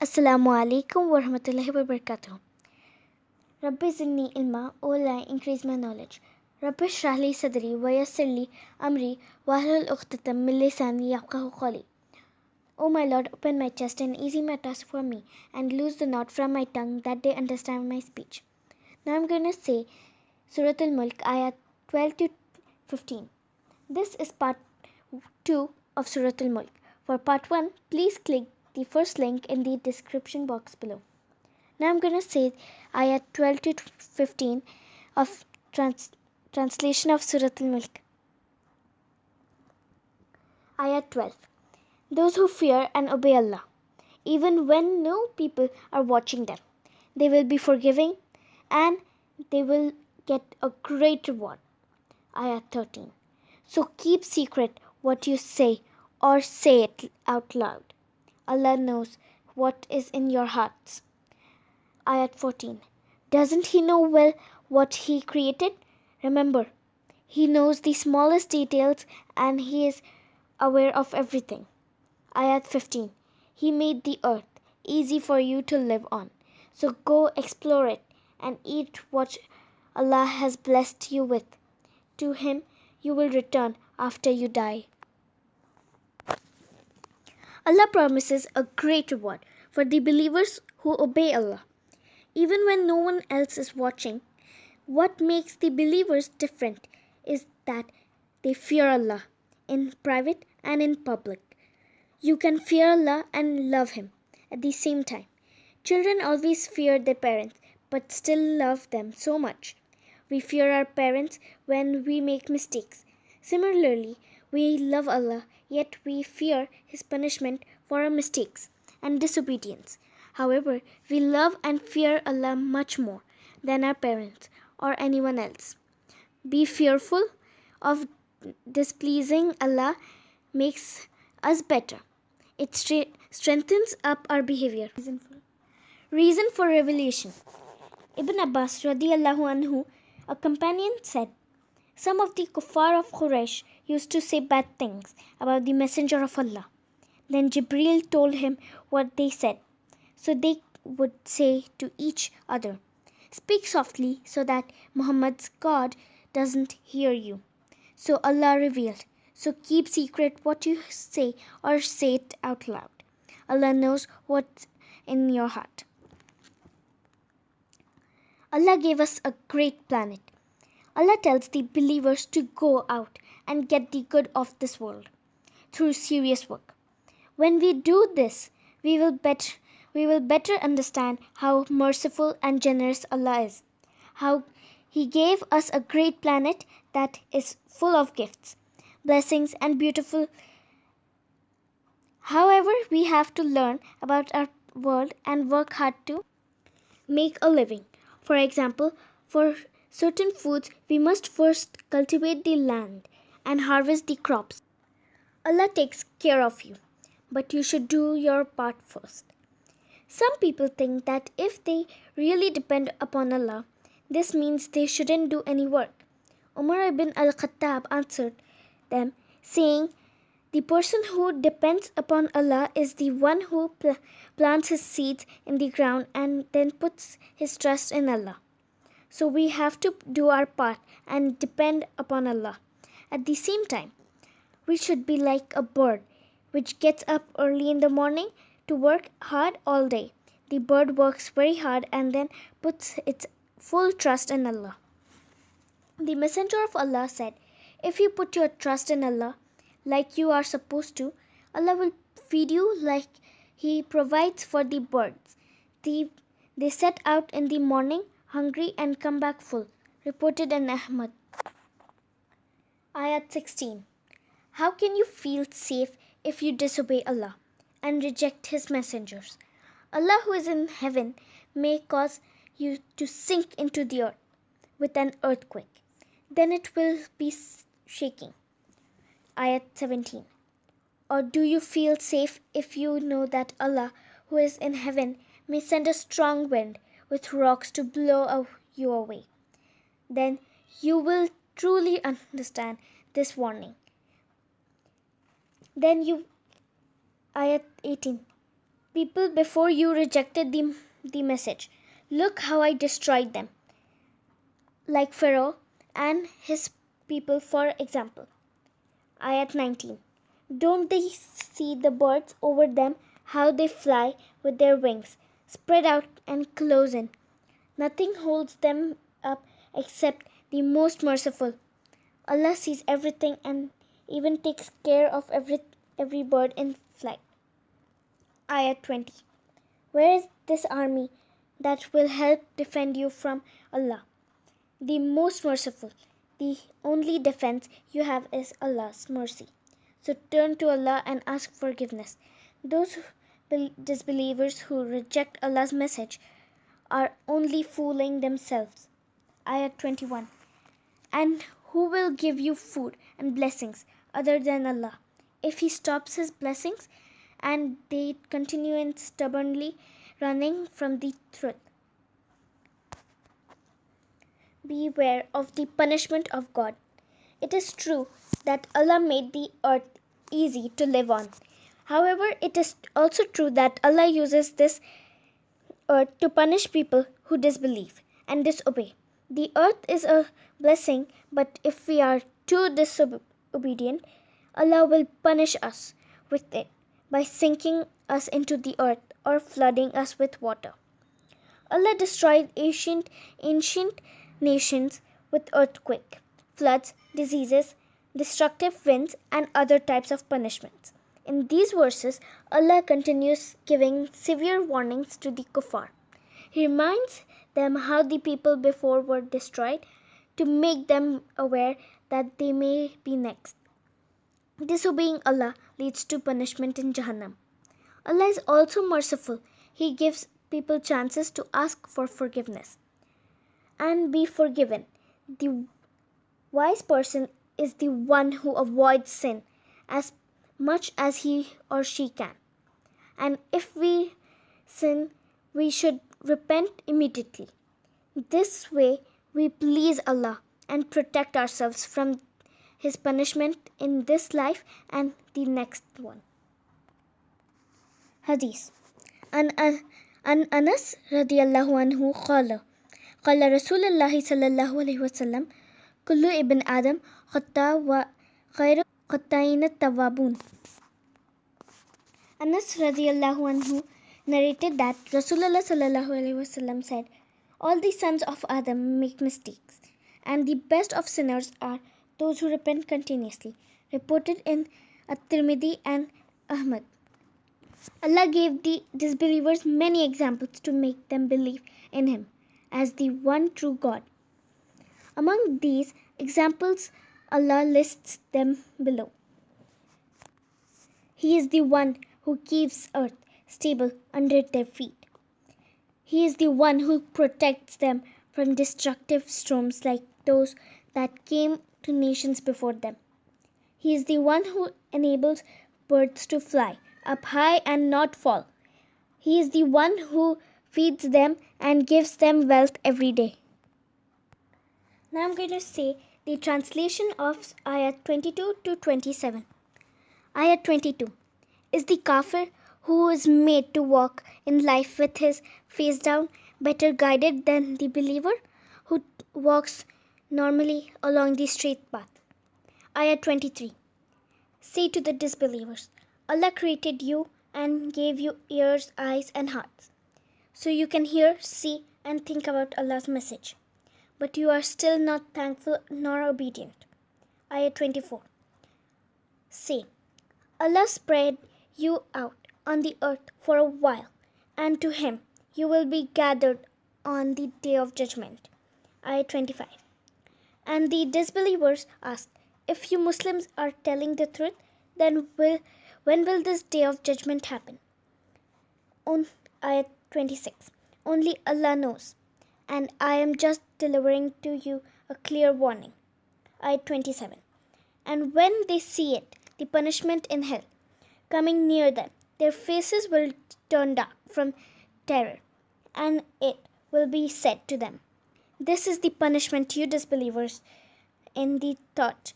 Assalamu alaikum wa rahmatullahi wa barakatuh. Rabbi zidni ilma, O Allah, increase my knowledge. Rabbi shrah li sadri wa yassir li amri wahlul uqdatam min lisani yafqahu qawli. O my Lord, open my chest and ease my task for me, and loose the knot from my tongue that they understand my speech. Now I'm going to say Surah Al Mulk, Ayah 12 to 15. This is part 2 of Surah Al Mulk. For part 1, please click the first link in the description box below. Now I'm going to say Ayah 12 to 15 of translation of Surah Al Mulk. Ayah 12. Those who fear and obey Allah, even when no people are watching them, they will be forgiving and they will get a great reward. Ayah 13. So keep secret what you say or say it out loud. Allah knows what is in your hearts. Ayah 14. Doesn't He know well what He created? Remember, He knows the smallest details and He is aware of everything. Ayah 15. He made the earth easy for you to live on. So go explore it and eat what Allah has blessed you with. To Him you will return after you die. Allah promises a great reward for the believers who obey Allah, even when no one else is watching. What makes the believers different is that they fear Allah in private and in public. You can fear Allah and love Him at the same time. Children always fear their parents but still love them so much. We fear our parents when we make mistakes. Similarly, we love Allah, yet we fear His punishment for our mistakes and disobedience. However, we love and fear Allah much more than our parents or anyone else. Be fearful of displeasing Allah makes us better. It strengthens up our behavior. Reason for revelation. Ibn Abbas radiallahu anhu, a companion, said, some of the kuffar of Quraysh used to say bad things about the Messenger of Allah. Then Jibreel told him what they said. So they would say to each other, speak softly so that Muhammad's God doesn't hear you. So Allah revealed, so keep secret what you say or say it out loud. Allah knows what's in your heart. Allah gave us a great planet. Allah tells the believers to go out and get the good of this world through serious work. When we do this, we will better understand how merciful and generous Allah is, how He gave us a great planet that is full of gifts, blessings and beautiful. However, we have to learn about our world and work hard to make a living. For example, for certain foods, we must first cultivate the land and harvest the crops. Allah takes care of you, but you should do your part first. Some people think that if they really depend upon Allah, this means they shouldn't do any work. Umar ibn al-Khattab answered them, saying, the person who depends upon Allah is the one who plants his seeds in the ground and then puts his trust in Allah. So we have to do our part and depend upon Allah. At the same time, we should be like a bird which gets up early in the morning to work hard all day. The bird works very hard and then puts its full trust in Allah. The Messenger of Allah said, if you put your trust in Allah like you are supposed to, Allah will feed you like He provides for the birds. They set out in the morning hungry and come back full. Reported in Ahmad. Ayat 16. How can you feel safe if you disobey Allah and reject His messengers? Allah who is in heaven may cause you to sink into the earth with an earthquake. Then it will be shaking. Ayat 17. Or do you feel safe if you know that Allah who is in heaven may send a strong wind with rocks to blow you away? Then you will truly understand this warning. Ayat 18. people before you rejected the message. Look how I destroyed them, like Pharaoh and his people, for example. Ayat 19. Don't they see the birds over them, how they fly with their wings, spread out and close in? Nothing holds them up except the most merciful. Allah sees everything and even takes care of every bird in flight. Ayat 20. Where is this army that will help defend you from Allah, the most merciful? The only defense you have is Allah's mercy. So turn to Allah and ask forgiveness. Those disbelievers who reject Allah's message are only fooling themselves. Ayat 21. And who will give you food and blessings other than Allah? If He stops His blessings and they continue in stubbornly running from the truth. Beware of the punishment of God. It is true that Allah made the earth easy to live on. However, it is also true that Allah uses this earth to punish people who disbelieve and disobey. The earth is a blessing, but if we are too disobedient, Allah will punish us with it by sinking us into the earth or flooding us with water. Allah destroyed ancient nations with earthquake, floods, diseases, destructive winds, and other types of punishments. In these verses, Allah continues giving severe warnings to the kuffar. He reminds them how the people before were destroyed to make them aware that they may be next. Disobeying Allah leads to punishment in Jahannam. Allah is also merciful. He gives people chances to ask for forgiveness and be forgiven. The wise person is the one who avoids sin as much as he or she can. And if we sin, we should repent immediately. This way, we please Allah and protect ourselves from His punishment in this life and the next one. Hadith. An Anas radiyallahu anhu qala قال رسول الله صلى الله عليه وسلم كل ابن آدم خطاء وخير خطائين التوابون. Anas radiyallahu anhu narrated that Rasulullah sallallahu alaihi wasallam said, all the sons of Adam make mistakes, and the best of sinners are those who repent continuously. Reported in At-Tirmidhi and Ahmad. Allah gave the disbelievers many examples to make them believe in Him as the one true God. Among these examples, Allah lists them below. He is the one who keeps earth stable under their feet. He is the one who protects them from destructive storms like those that came to nations before them. He is the one who enables birds to fly up high and not fall. He is the one who feeds them and gives them wealth every day. Now I'm going to say the translation of Ayah 22 to 27. Ayah 22. Is the kafir who is made to walk in life with his face down better guided than the believer who walks normally along the straight path? Ayah 23. Say to the disbelievers, Allah created you and gave you ears, eyes and hearts, so you can hear, see and think about Allah's message. But you are still not thankful nor obedient. Ayah 24. Say, Allah spread you out on the earth for a while, and to Him you will be gathered on the day of judgment. Ayah 25. And the disbelievers asked, if you Muslims are telling the truth, then when will this day of judgment happen? On Ayah 26. Only Allah knows, and I am just delivering to you a clear warning. Ayah 27. And when they see it, the punishment in hell, coming near them, their faces will turn dark from terror, and it will be said to them, this is the punishment you disbelievers in the thought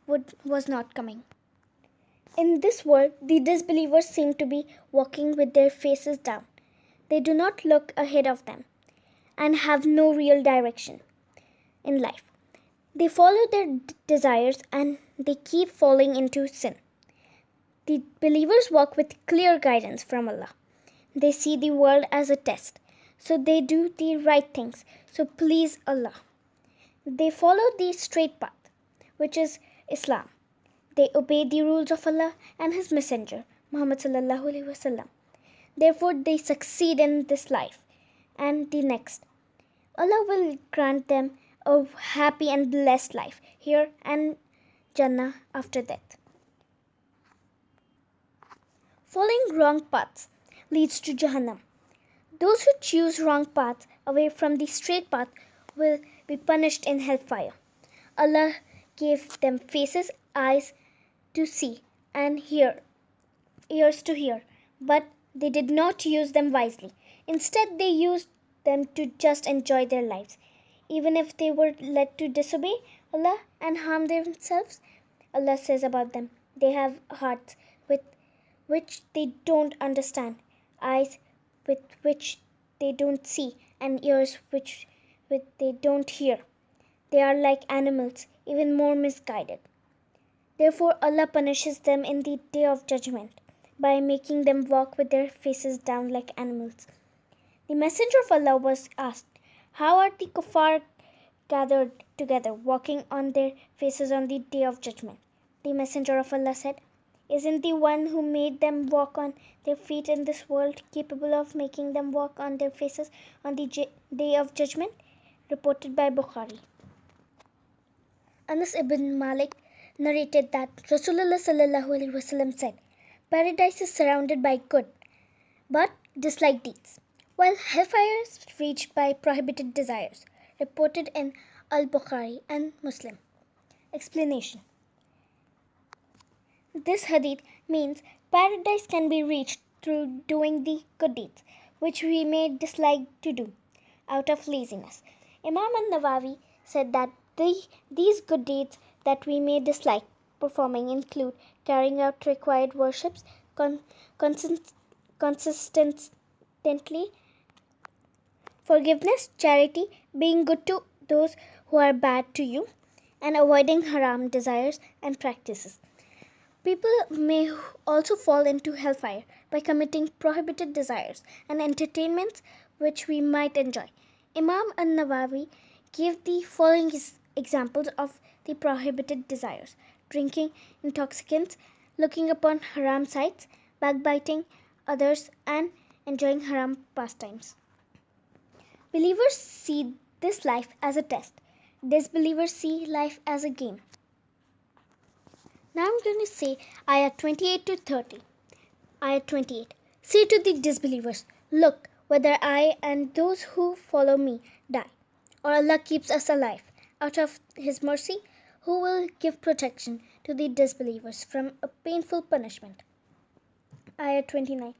was not coming. In this world, the disbelievers seem to be walking with their faces down. They do not look ahead of them and have no real direction in life. They follow their desires and they keep falling into sin. The believers walk with clear guidance from Allah. They see the world as a test, so they do the right things, so please Allah. They follow the straight path, which is Islam. They obey the rules of Allah and His Messenger, Muhammad sallallahu alaihi wasallam. Therefore, they succeed in this life and the next. Allah will grant them a happy and blessed life here and Jannah after death. Following wrong paths leads to Jahannam. Those who choose wrong paths away from the straight path will be punished in hellfire. Allah gave them faces, eyes to see, and ears to hear, but they did not use them wisely. Instead, they used them to just enjoy their lives. Even if they were led to disobey Allah and harm themselves, Allah says about them, they have hearts with which they don't understand, eyes with which they don't see, and ears with they don't hear. They are like animals, even more misguided. Therefore, Allah punishes them in the day of judgment by making them walk with their faces down like animals. The Messenger of Allah was asked, how are the kuffar gathered together, walking on their faces on the day of judgment? The Messenger of Allah said, isn't the one who made them walk on their feet in this world capable of making them walk on their faces on the day of judgment? Reported by Bukhari. Anas ibn Malik narrated that Rasulullah sallallahu alaihi wasallam said, paradise is surrounded by good, but disliked deeds, while hellfire is reached by prohibited desires. Reported in Al-Bukhari and Muslim. Explanation. This hadith means paradise can be reached through doing the good deeds, which we may dislike to do, out of laziness. Imam al-Nawawi said that these good deeds that we may dislike performing include carrying out required worships consistently, forgiveness, charity, being good to those who are bad to you, and avoiding haram desires and practices. People may also fall into hellfire by committing prohibited desires and entertainments which we might enjoy. Imam al-Nawawi gave the following examples of the prohibited desires: drinking intoxicants, looking upon haram sights, backbiting others, and enjoying haram pastimes. Believers see this life as a test. Disbelievers see life as a game. Now I'm going to say Ayah 28 to 30. Ayah 28. Say to the disbelievers, look, whether I and those who follow me die, or Allah keeps us alive, out of His mercy, who will give protection to the disbelievers from a painful punishment. Ayah 29.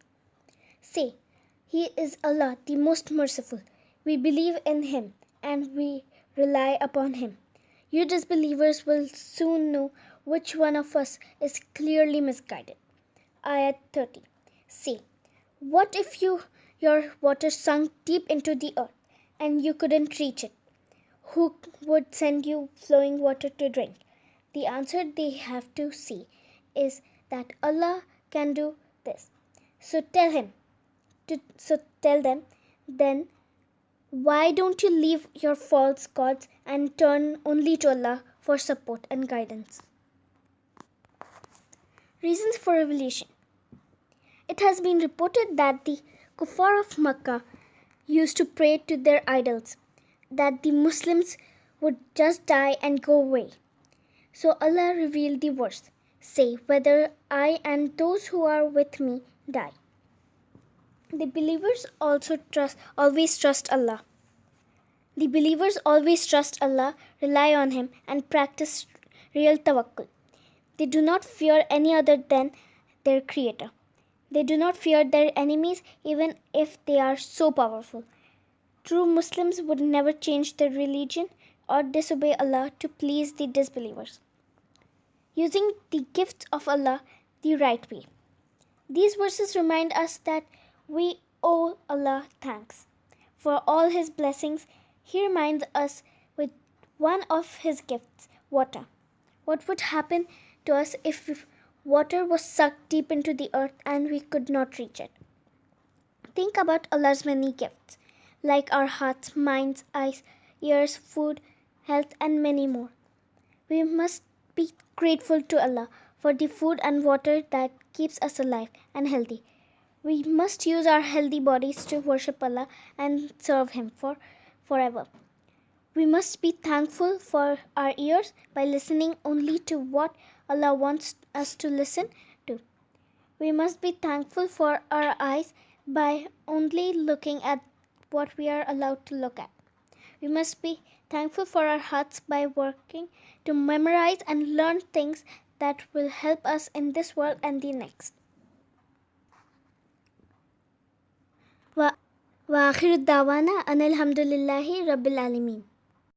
Say, He is Allah, the most merciful. We believe in Him and we rely upon Him. You disbelievers will soon know which one of us is clearly misguided. Ayat 30. Say, what if your water sunk deep into the earth and you couldn't reach it? Who would send you flowing water to drink? The answer they have to see is that Allah can do this. So tell them, then why don't you leave your false gods and turn only to Allah for support and guidance? Reasons for revelation. It has been reported that the kuffar of Makkah used to pray to their idols, that the Muslims would just die and go away. So Allah revealed the verse, say, whether I and those who are with me die. The believers always trust Allah. The believers always trust Allah, rely on Him, and practice real tawakkul. They do not fear any other than their Creator. They do not fear their enemies even if they are so powerful. True Muslims would never change their religion or disobey Allah to please the disbelievers. Using the gifts of Allah, the right way. These verses remind us that we owe Allah thanks for all His blessings. He reminds us with one of His gifts, water. What would happen to us if water was sucked deep into the earth and we could not reach it? Think about Allah's many gifts, like our hearts, minds, eyes, ears, food, health, and many more. We must be grateful to Allah for the food and water that keeps us alive and healthy. We must use our healthy bodies to worship Allah and serve Him forever. We must be thankful for our ears by listening only to what Allah wants us to listen to. We must be thankful for our eyes by only looking at what we are allowed to look at. We must be thankful for our hearts by working to memorize and learn things that will help us in this world and the next. وآخر الدعوانا أن الحمد لله رب العالمين.